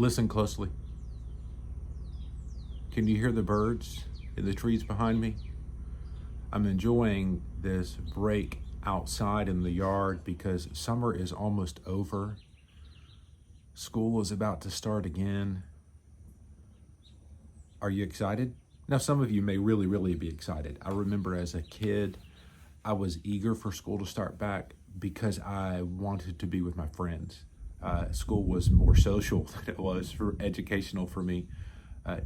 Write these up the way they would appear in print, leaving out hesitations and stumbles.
Listen closely. Can you hear the birds in the trees behind me? I'm enjoying this break outside in the yard because summer is almost over. School is about to start again. Are you excited? Now, some of you may really be excited. I remember as a kid, I was eager for school to start back because I wanted to be with my friends. School was more social than it was for educational for me.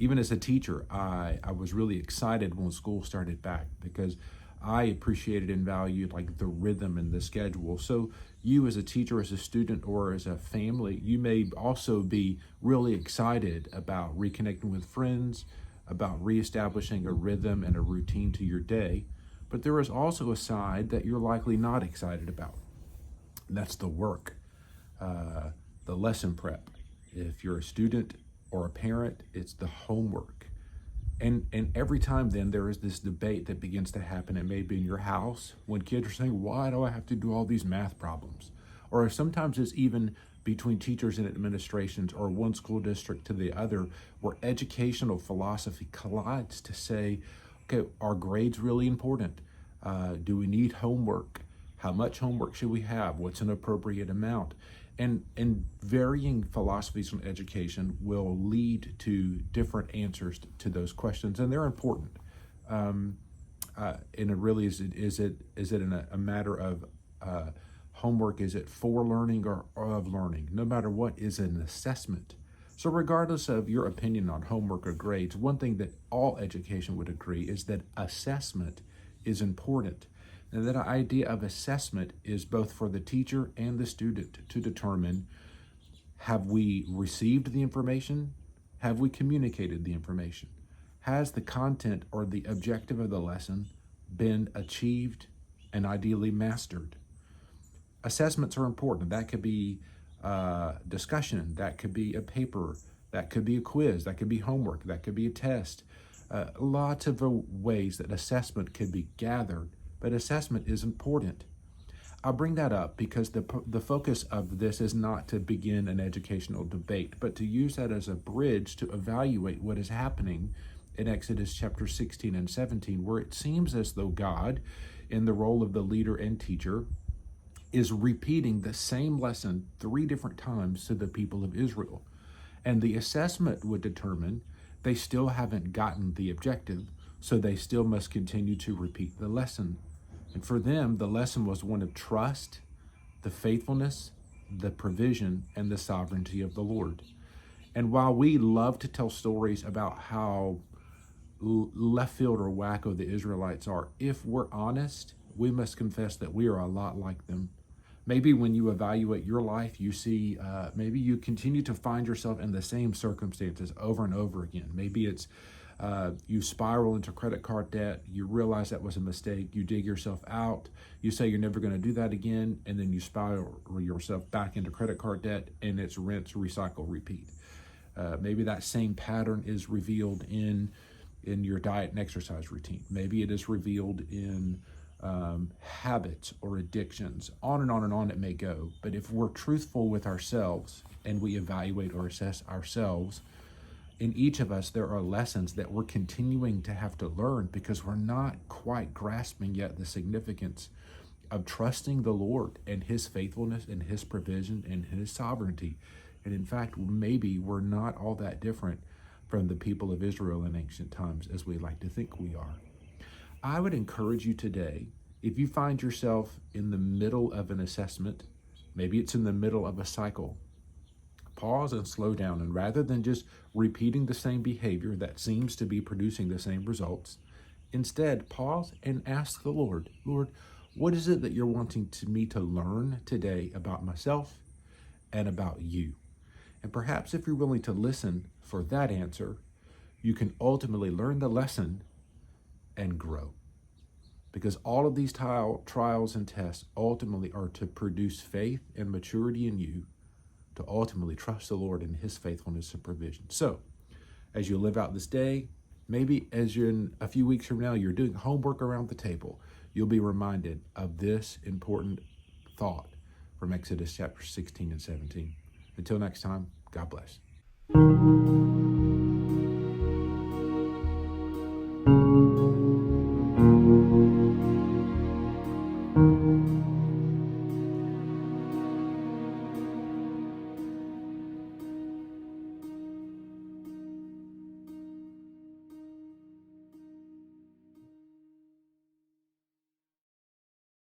Even as a teacher, I was really excited when school started back because I appreciated and valued like the rhythm and the schedule. So you as a teacher, as a student, or as a family, you may also be really excited about reconnecting with friends, about reestablishing a rhythm and a routine to your day. But there is also a side that you're likely not excited about. And that's the work, the lesson prep. If you're a student or a parent, it's the homework. And every time then there is this debate that begins to happen. It may be in your house when kids are saying, why do I have to do all these math problems? Or sometimes it's even between teachers and administrations or one school district to the other, where educational philosophy collides to say, okay, are grades really important? Do we need homework? How much homework should we have? What's an appropriate amount? And varying philosophies on education will lead to different answers to those questions, and they're important. And it really is it a matter of homework? Is it for learning or of learning? No matter what is an assessment. So regardless of your opinion on homework or grades, one thing that all education would agree is that assessment is important. And that idea of assessment is both for the teacher and the student to determine, have we received the information? Have we communicated the information? Has the content or the objective of the lesson been achieved and ideally mastered? Assessments are important. That could be discussion, that could be a paper, that could be a quiz, that could be homework, that could be a test. Lots of ways that assessment could be gathered. But assessment is important. I'll bring that up because the focus of this is not to begin an educational debate, but to use that as a bridge to evaluate what is happening in Exodus chapter 16 and 17, where it seems as though God, in the role of the leader and teacher, is repeating the same lesson 3 different times to the people of Israel. And the assessment would determine they still haven't gotten the objective, so they still must continue to repeat the lesson. And for them, the lesson was one of trust, the faithfulness, the provision, and the sovereignty of the Lord. And while we love to tell stories about how left field or wacko the Israelites are, if we're honest, we must confess that we are a lot like them. Maybe when you evaluate your life, you see, maybe you continue to find yourself in the same circumstances over and over again. Maybe it's you spiral into credit card debt, you realize that was a mistake, you dig yourself out, you say you're never going to do that again, and then you spiral yourself back into credit card debt, and it's rinse, recycle, repeat. Maybe that same pattern is revealed in your diet and exercise routine. Maybe it is revealed in habits or addictions. On and on and on it may go. But if we're truthful with ourselves and we evaluate or assess ourselves, in each of us, there are lessons that we're continuing to have to learn because we're not quite grasping yet the significance of trusting the Lord and His faithfulness and His provision and His sovereignty. And in fact, maybe we're not all that different from the people of Israel in ancient times as we like to think we are. I would encourage you today, if you find yourself in the middle of an assessment, maybe it's in the middle of a cycle, pause and slow down, and rather than just repeating the same behavior that seems to be producing the same results, instead pause and ask the Lord, what is it that you're wanting me to learn today about myself and about you? And perhaps if you're willing to listen for that answer, you can ultimately learn the lesson and grow. Because all of these trials and tests ultimately are to produce faith and maturity in you, to ultimately trust the Lord in His faithfulness and provision. So, as you live out this day, maybe as you're in a few weeks from now, you're doing homework around the table, you'll be reminded of this important thought from Exodus chapter 16 and 17. Until next time, God bless.